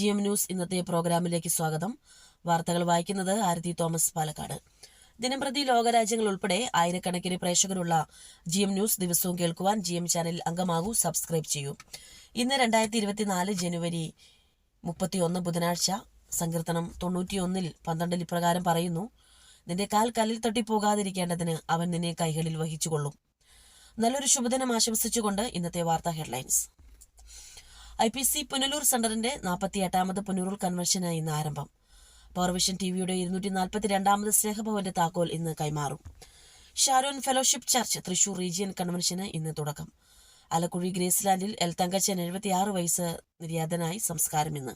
GM news ഇന്നത്തെ പ്രോഗ്രാമിലേക്ക് സ്വാഗതം. വാർത്തകൾ വായിക്കുന്നത് ആരതി തോമസ് പാലക്കാട്. ദിനംപ്രതി ലോകരാജ്യങ്ങൾ ഉൾപ്പെടെ ആയിരക്കണക്കിന് പ്രേക്ഷകരുള്ള GM ന്യൂസ് ദിവസവും കേൾക്കുവാൻ GM ചാനൽ അംഗമാകൂ, സബ്സ്ക്രൈബ് ചെയ്യൂ. ഇന്ന് 2024 ജനുവരി 31 ബുധനാഴ്ച. സങ്കീർത്തനം 91 12 ഇപ്രകാരം പറയുന്നു: നിന്റെ കാൽ കല്ലിൽ തട്ടിപ്പോകാതിരിക്കേണ്ടതിന് അവൻ നിന്നെ കൈകളിൽ വഹിച്ചുകൊള്ളും. നല്ലൊരു ശുഭദിനം ആശംസിച്ചുകൊണ്ട് ഇന്നത്തെ വാർത്താ ഹെഡ്ലൈൻസ്. IPC പുനലൂർ സെന്ററിന്റെ 48ാമത് പുനലൂർ കൺവെൻഷനായി ഇന്ന് ആരംഭം. പവർവിഷൻ ടിവിയുടെ 242ാമത് സ്നേഹഭവന്റെ താക്കോൽ ഇന്ന് കൈമാറും. Sharon Fellowship Church Thrissur region കൺവെൻഷന് ഇന്ന് തുടക്കം. ആലക്കുഴി ഗ്രേസ്ലാൻഡിൽ എൽ തങ്കച്ചൻ 76 വയസ്സ് നിര്യാതനായി. സംസ്കാരം ഇന്ന്.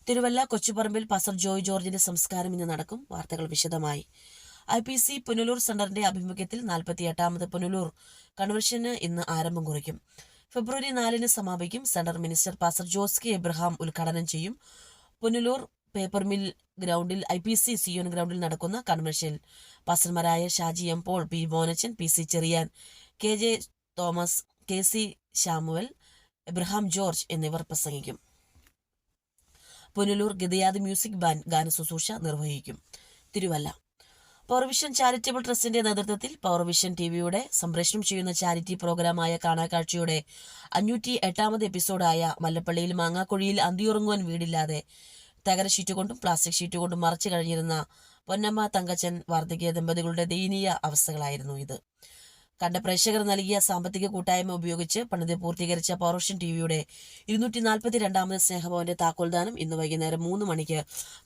തിരുവല്ല കൊച്ചുപറമ്പിൽ പാസ്റ്റർ ജോയ് ജോർജിന്റെ സംസ്കാരം ഇന്ന് നടക്കും. വാർത്തകൾ വിശദമായി. IPC പുനലൂർ സെന്ററിന്റെ ആഭിമുഖ്യത്തിൽ 48ാമത് പുനലൂർ കൺവെൻഷന് ഇന്ന് ആരംഭം കുറിക്കും. ഫെബ്രുവരി 4 സമാപിക്കും. Centre minister pastor Jose K Abraham ഉദ്ഘാടനം ചെയ്യും. പുനലൂർ പേപ്പർ മിൽ ഗ്രൗണ്ടിൽ IPC സിയോൺ ഗ്രൗണ്ടിൽ നടക്കുന്ന കൺവെൻഷനിൽ പാസ്റ്റർമാരായ Shaji M Paul, P Monachan, PC Cherian, KJ Thomas, KC Samuel, Abraham George എന്നിവർ പ്രസംഗിക്കും. പുനലൂർ ഗിദയാദ് മ്യൂസിക് ബാൻഡ് ഗാനശുശ്രൂഷ നിർവഹിക്കും. തിരുവല്ല പവർവിഷൻ ചാരിറ്റബിൾ ട്രസ്റ്റിന്റെ നേതൃത്വത്തിൽ പവർവിഷൻ ടിവിയുടെ സംപ്രേഷണം ചെയ്യുന്ന ചാരിറ്റി പ്രോഗ്രാമായ കാണാക്കാഴ്ചയുടെ 508ാമത് എപ്പിസോഡായ മല്ലപ്പള്ളിയിൽ മാങ്ങാക്കുഴിയിൽ അന്തിയുറങ്ങുവാൻ വീടില്ലാതെ തകര ഷീറ്റ് കൊണ്ടും പ്ലാസ്റ്റിക് ഷീറ്റ് കൊണ്ടും മറച്ചു കഴിഞ്ഞിരുന്ന പൊന്നമ്മ തങ്കച്ചൻ വാർദ്ധക്യ ദമ്പതികളുടെ ദയനീയ അവസ്ഥകളായിരുന്നു ഇത്. കണ്ട പ്രേക്ഷകർ നൽകിയ സാമ്പത്തിക കൂട്ടായ്മ ഉപയോഗിച്ച് പണിത് പൂർത്തീകരിച്ച പവർവിഷൻ ടിവിയുടെ 242ാമത് സ്നേഹഭവന്റെ താക്കോൽദാനം ഇന്ന് വൈകുന്നേരം 3 മണിക്ക്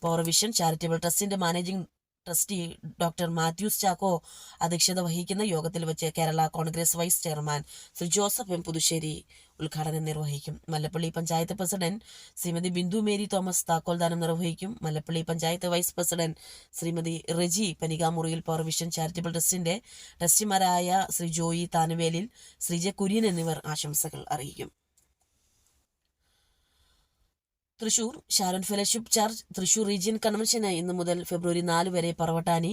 പവർവിഷൻ ചാരിറ്റബിൾ ട്രസ്റ്റിന്റെ managing trustee doctor Mathews Chacko അധ്യക്ഷത വഹിക്കുന്ന യോഗത്തിൽ വെച്ച് Kerala Congress vice chairman Shri Joseph M Puthussery ഉദ്ഘാടനം നിർവഹിക്കും. മല്ലപ്പള്ളി പഞ്ചായത്ത് പ്രസിഡന്റ് ശ്രീമതി ബിന്ദു മേരി തോമസ് താക്കോൽദാനം നിർവഹിക്കും. മല്ലപ്പള്ളി പഞ്ചായത്ത് വൈസ് പ്രസിഡന്റ് ശ്രീമതി റെജി പനികാമുറിയിൽ പവർവിഷൻ ചാരിറ്റബിൾ ട്രസ്റ്റിന്റെ ട്രസ്റ്റിമാരായ ശ്രീ ജോയി താനുവേലിൽ, ശ്രീജ കുര്യൻ എന്നിവർ ആശംസകൾ അറിയിക്കും. Thrissur Sharon Fellowship Church Thrissur region കൺവെൻഷന് ഇന്ന് മുതൽ ഫെബ്രുവരി 4 വരെ പറവട്ടാനി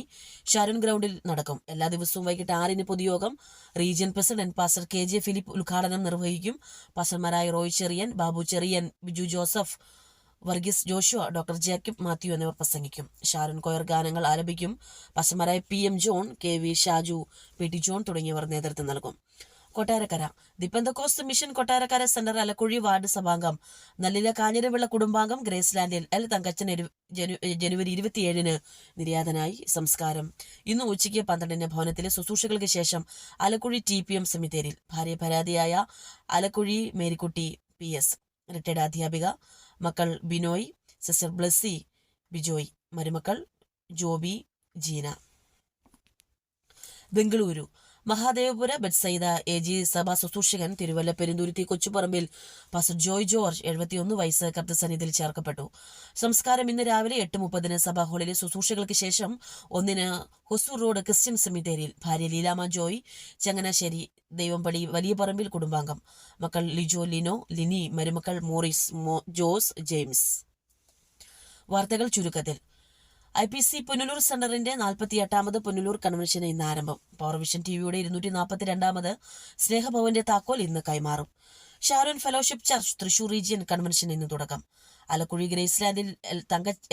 ഷാരോൺ ഗ്രൗണ്ടിൽ നടക്കും. എല്ലാ ദിവസവും വൈകിട്ട് 6 പൊതുയോഗം region president pastor KJ Philip ഉദ്ഘാടനം നിർവഹിക്കും. പാസ്റ്റർമാരായ റോയ് ചെറിയൻ, ബാബു ചെറിയൻ, ബിജു ജോസഫ്, വർഗീസ് ജോഷുവ, ഡോക്ടർ ജേക്കബ് മാത്യു എന്നിവർ പ്രസംഗിക്കും. ഷാരോൺ കൊയർ ഗാനങ്ങൾ ആലപിക്കും. പാസ്റ്റർമാരായ PM John, KV Shaju, PT John തുടങ്ങിയവർ നേതൃത്വം നൽകും. Kottarakkara the Pentecost mission Kottarakkara centre Alakkuzhi ward സഭാംഗം നല്ലില കാഞ്ഞിരവിള കുടുംബാംഗം ഗ്രേസ്ലാൻഡിൽ എൽ തങ്കച്ചൻ ജനുവരി 27 നിര്യാതനായി. സംസ്കാരം ഇന്ന് ഉച്ചയ്ക്ക് 12 ഭവനത്തിലെ ശുശ്രൂഷകൾക്ക് ശേഷം ആലക്കുഴി TPM സെമിത്തേരിയിൽ. ഭാര്യ പരാതിയായ ആലക്കുഴി മേരിക്കുട്ടി PS, റിട്ടയർഡ് അധ്യാപിക. മക്കൾ ബിനോയ്, സിസ്റ്റർ ബ്ലസ്സി, ബിജോയ്. മരുമക്കൾ ജോബി, ജീന. ബംഗളൂരു മഹാദേവപുര ബെത്സൈദ AG സഭാ ശുശ്രൂഷകൻ തിരുവല്ല പെരുന്തുരുത്തി കൊച്ചുപറമ്പിൽ പാസ്റ്റർ ജോയ് ജോർജ് 71 വയസ്സ് കർത്തസന്നിധിയിൽ ചേർക്കപ്പെട്ടു. സംസ്കാരം ഇന്ന് രാവിലെ 8:30 സഭാ ഹാളിലെ ശുശ്രൂഷകൾക്ക് ശേഷം 1 ഹൊസൂർ റോഡ് ക്രിസ്ത്യൻ സെമിത്തേരിയിൽ. ഭാര്യ ലീലാമ ജോയ്, ചങ്ങനാശ്ശേരി ദൈവംപടി വലിയ പറമ്പിൽ കുടുംബാംഗം. മക്കൾ ലിജോ, ലിനോ, ലിനി. മരുമക്കൾ മോറിസ്, ജോസ്, ജെയിംസ്. വാർത്തകൾ ചുരുക്കത്തിൽ. IPC പുനലൂർ സെന്ററിന്റെ 48ാമത് പുനലൂർ കൺവെൻഷന് ഇന്ന് ആരംഭം. പവർവിഷൻ ടിവിയുടെ 242ാമത് സ്നേഹഭവന്റെ താക്കോൽ ഇന്ന് കൈമാറും. Sharon Fellowship Church Thrissur region കൺവെൻഷന് ഇന്ന് തുടക്കം. ആലക്കുഴി ഗ്രേസ്ലാൻഡിൽ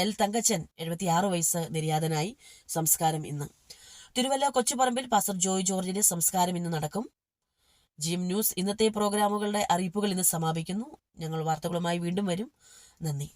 എൽ തങ്കച്ചൻ 76 വയസ്സ് നിര്യാതനായി. സംസ്കാരം ഇന്ന്. തിരുവല്ല കൊച്ചുപറമ്പിൽ പാസ്റ്റർ ജോയ് ജോർജിന്റെ സംസ്കാരം ഇന്ന് നടക്കും. GM ന്യൂസ് ഇന്നത്തെ പ്രോഗ്രാമുകളുടെ അറിയിപ്പുകൾ ഇന്ന് സമാപിക്കുന്നു. ഞങ്ങൾ വാർത്തകളുമായി വീണ്ടും വരും. നന്ദി.